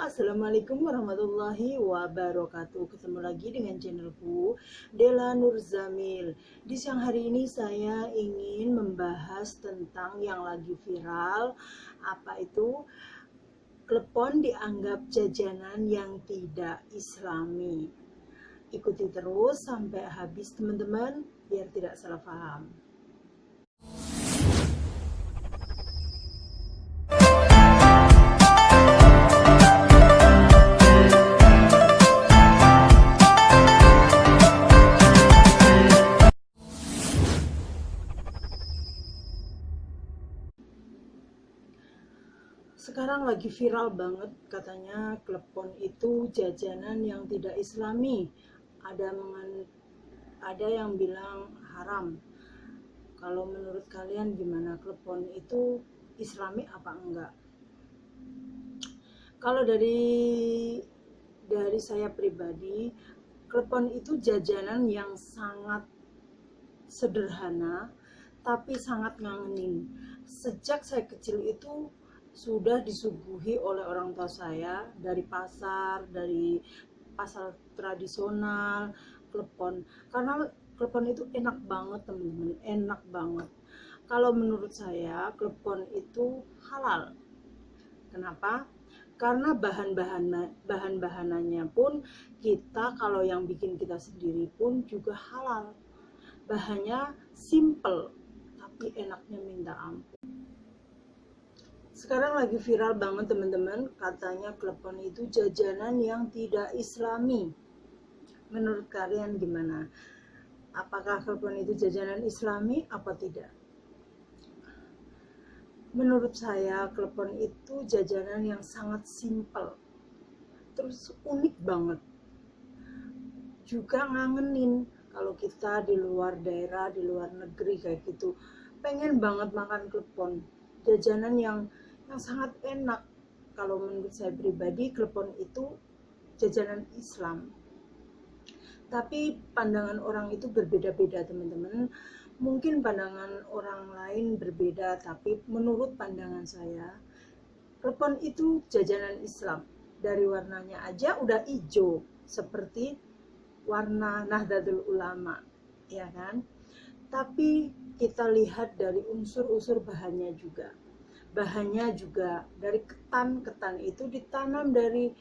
Assalamualaikum warahmatullahi wabarakatuh. Ketemu lagi dengan channelku Della Nurzamil. Di siang hari ini saya ingin membahas tentang yang lagi viral. Apa itu? Klepon dianggap jajanan yang tidak islami. Ikuti terus sampai habis teman-teman, biar tidak salah paham. Sekarang lagi viral banget katanya klepon itu jajanan yang tidak islami. Ada yang bilang haram. Kalau menurut kalian gimana, klepon itu islami apa enggak? Kalau dari saya pribadi, klepon itu jajanan yang sangat sederhana tapi sangat ngangenin. Sejak saya kecil itu sudah disuguhi oleh orang tua saya dari pasar tradisional klepon, karena klepon itu enak banget teman-teman, enak banget. Kalau menurut saya klepon itu halal. Kenapa? Karena bahan-bahanannya pun kita, kalau yang bikin kita sendiri pun juga halal. Bahannya simple tapi enaknya minta ampun. Sekarang lagi viral banget teman-teman, katanya klepon itu jajanan yang tidak islami. Menurut kalian gimana? Apakah klepon itu jajanan islami apa tidak? Menurut saya klepon itu jajanan yang sangat simpel, terus unik banget, juga ngangenin. Kalau kita di luar daerah, di luar negeri kayak gitu, pengen banget makan klepon, jajanan yang sangat enak. Kalau menurut saya pribadi, klepon itu jajanan Islam. Tapi pandangan orang itu berbeda-beda teman-teman. Mungkin pandangan orang lain berbeda, tapi menurut pandangan saya, klepon itu jajanan Islam. Dari warnanya aja udah hijau, seperti warna Nahdlatul Ulama, ya kan? Tapi kita lihat dari unsur-unsur bahannya juga. Bahannya juga dari ketan itu ditanam dari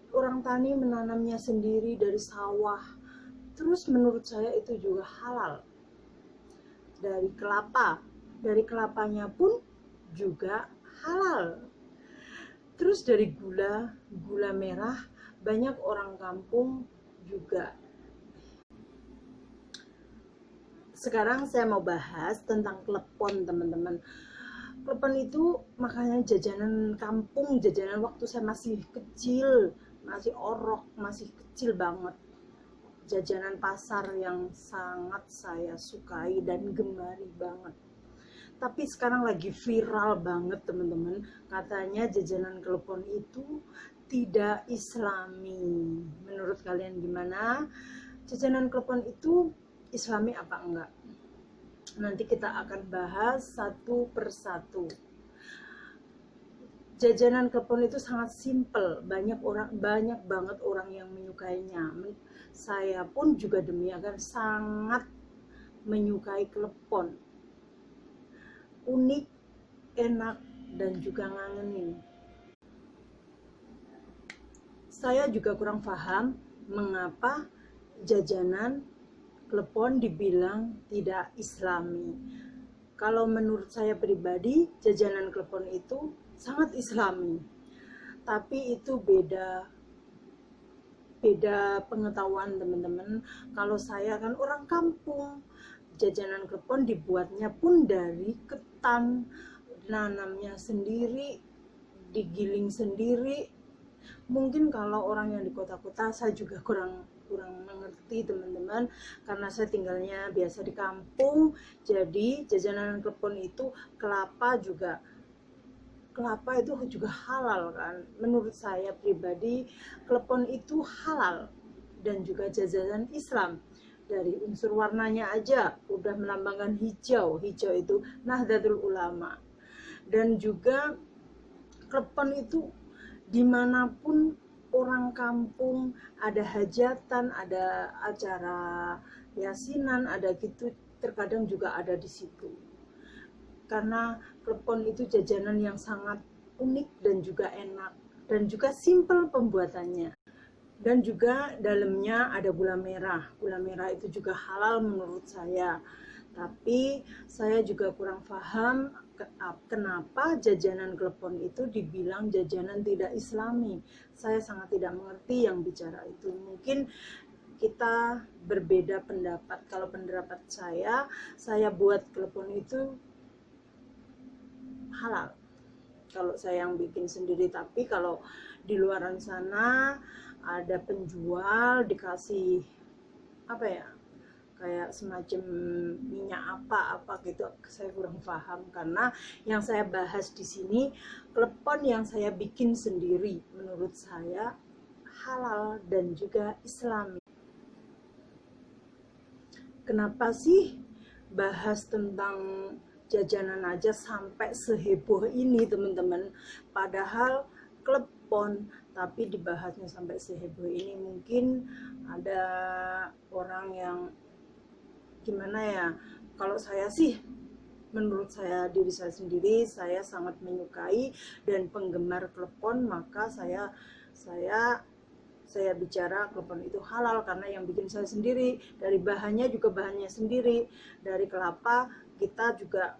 orang tani, menanamnya sendiri dari sawah. Terus menurut saya itu juga halal. Dari kelapanya pun juga halal. Terus dari gula merah, banyak orang kampung juga. Sekarang saya mau bahas tentang klepon teman-teman. Klepon itu makanya jajanan kampung, jajanan waktu saya masih kecil, masih orok, masih kecil banget. Jajanan pasar yang sangat saya sukai dan gemari banget. Tapi sekarang lagi viral banget teman-teman, katanya jajanan klepon itu tidak islami. Menurut kalian gimana? Jajanan klepon itu islami apa enggak? Nanti kita akan bahas satu persatu. Jajanan klepon itu sangat simpel, banyak banget orang yang menyukainya. Saya pun juga demikian, sangat menyukai klepon. Unik, enak, dan juga ngangenin. Saya juga kurang paham mengapa jajanan klepon dibilang tidak islami. Kalau menurut saya pribadi, jajanan klepon itu sangat islami. Tapi itu beda pengetahuan teman-teman. Kalau saya kan orang kampung, jajanan klepon dibuatnya pun dari ketan, nanamnya sendiri, digiling sendiri. Mungkin kalau orang yang di kota-kota, saya juga kurang mengerti teman-teman, karena saya tinggalnya biasa di kampung. Jadi jajanan klepon itu kelapa itu juga halal kan. Menurut saya pribadi klepon itu halal dan juga jajanan Islam. Dari unsur warnanya aja udah melambangkan hijau itu Nahdlatul Ulama. Dan juga klepon itu Dimanapun orang kampung ada hajatan, ada acara yasinan, ada gitu, terkadang juga ada di situ. Karena klepon itu jajanan yang sangat unik dan juga enak dan juga simpel pembuatannya. Dan juga dalamnya ada gula merah. Gula merah itu juga halal menurut saya. Tapi saya juga kurang paham kenapa jajanan klepon itu dibilang jajanan tidak islami. Saya sangat tidak mengerti yang bicara itu. Mungkin kita berbeda pendapat. Kalau pendapat saya buat klepon itu halal. Kalau saya yang bikin sendiri, tapi kalau di luaran sana ada penjual dikasih apa ya, kayak semacam minyak apa gitu, saya kurang paham. Karena yang saya bahas di sini klepon yang saya bikin sendiri, menurut saya halal dan juga islami. Kenapa sih bahas tentang jajanan aja sampai seheboh ini teman-teman, padahal klepon tapi dibahasnya sampai seheboh ini? Mungkin ada orang yang gimana ya, kalau saya sih, menurut saya, diri saya sendiri, saya sangat menyukai dan penggemar klepon, maka saya bicara klepon itu halal karena yang bikin saya sendiri, dari bahannya juga bahannya sendiri, dari kelapa. Kita juga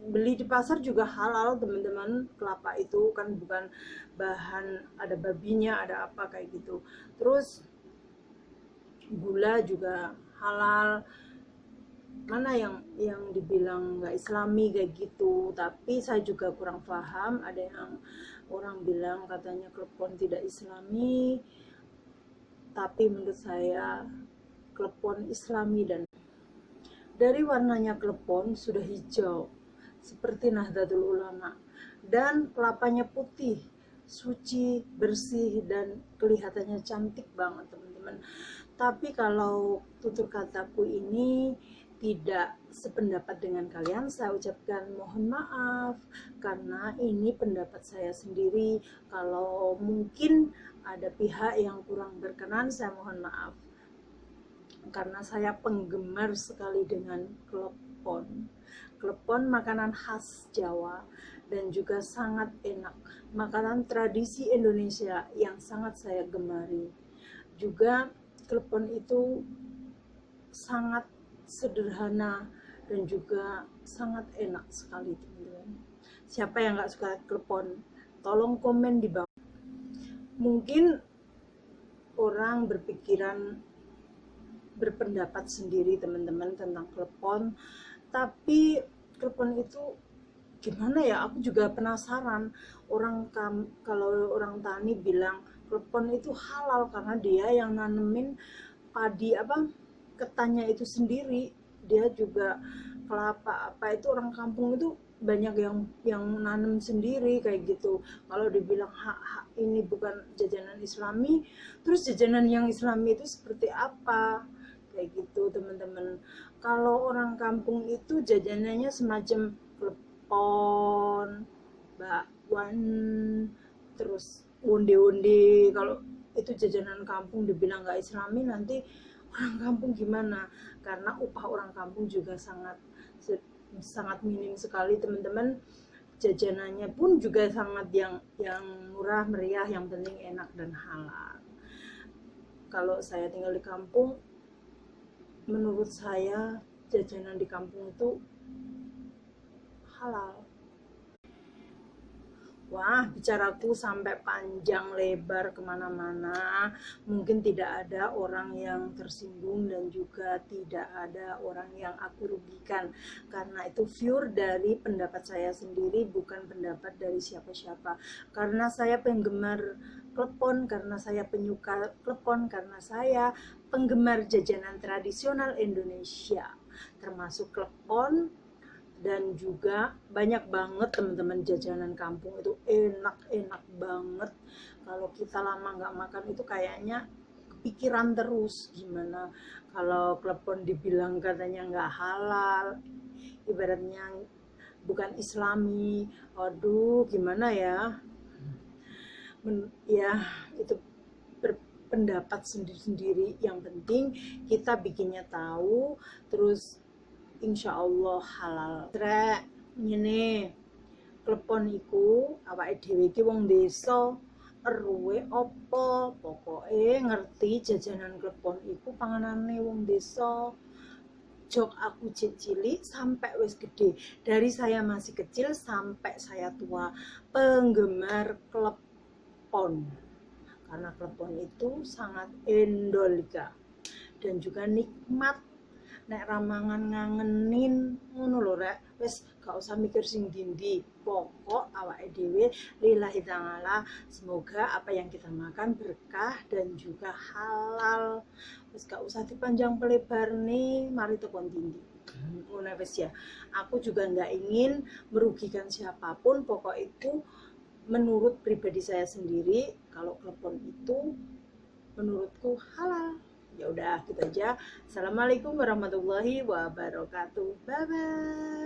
beli di pasar juga halal teman-teman, kelapa itu kan bukan bahan ada babinya, ada apa kayak gitu. Terus gula juga halal. Mana yang dibilang nggak islami kayak gitu. Tapi saya juga kurang paham, ada yang orang bilang katanya klepon tidak islami, tapi menurut saya klepon islami. Dan dari warnanya klepon sudah hijau seperti Nahdlatul Ulama, dan kelapanya putih, suci, bersih, dan kelihatannya cantik banget teman-teman. Tapi kalau tutur kataku ini tidak sependapat dengan kalian, saya ucapkan mohon maaf, karena ini pendapat saya sendiri. Kalau mungkin ada pihak yang kurang berkenan, saya mohon maaf, karena saya penggemar sekali dengan klepon. Klepon makanan khas Jawa dan juga sangat enak, makanan tradisi Indonesia yang sangat saya gemari. Juga klepon itu sangat sederhana dan juga sangat enak sekali teman-teman. Siapa yang gak suka klepon? Tolong komen di bawah. Mungkin orang berpendapat sendiri teman-teman tentang klepon, tapi klepon itu gimana ya, aku juga penasaran. Kalau orang tani bilang klepon itu halal karena dia yang nanemin padi ketannya itu sendiri, dia juga kelapa apa itu, orang kampung itu banyak yang nanam sendiri kayak gitu. Kalau dibilang ini bukan jajanan islami, terus jajanan yang islami itu seperti apa kayak gitu teman-teman. Kalau orang kampung itu jajanannya semacam klepon, bakwan, terus onde-onde. Kalau itu jajanan kampung dibilang nggak islami, nanti orang kampung gimana? Karena upah orang kampung juga sangat minim sekali teman-teman. Jajanannya pun juga sangat yang murah meriah, yang penting enak dan halal. Kalau saya tinggal di kampung, menurut saya jajanan di kampung itu halal. Wah, bicaraku sampai panjang lebar kemana-mana. Mungkin tidak ada orang yang tersinggung dan juga tidak ada orang yang aku rugikan, karena itu pure dari pendapat saya sendiri, bukan pendapat dari siapa-siapa. Karena saya penggemar klepon, karena saya penyuka klepon, karena saya penggemar jajanan tradisional Indonesia, termasuk klepon. Dan juga banyak banget teman-teman jajanan kampung itu enak banget. Kalau kita lama nggak makan itu kayaknya kepikiran terus, gimana kalau klepon dibilang katanya nggak halal, ibaratnya bukan islami. Aduh, gimana ya, Ya itu berpendapat sendiri-sendiri, yang penting kita bikinnya tahu, terus insya Allah halal. Trek ngene, klepon iku awake dhewe iki wong desa, eruwe apa pokoke ngerti jajanan klepon iku panganane wong desa. Jok aku cilik sampai wis gede, dari saya masih kecil sampai saya tua, penggemar klepon, karena klepon itu sangat endolika dan juga nikmat. Nek ramangan ngangenin ngono lho rek, wis gak usah mikir sing dindi, pokok awake dhewe lillahi ta'ala, semoga apa yang kita makan berkah dan juga halal, wis gak usah dipanjang pelebar nih, mari tekon dindi ngono wis ya. Aku juga nggak ingin merugikan siapapun, pokok itu menurut pribadi saya sendiri, kalau klepon itu menurutku halal. Ya udah gitu aja. Assalamualaikum warahmatullahi wabarakatuh. Bye bye.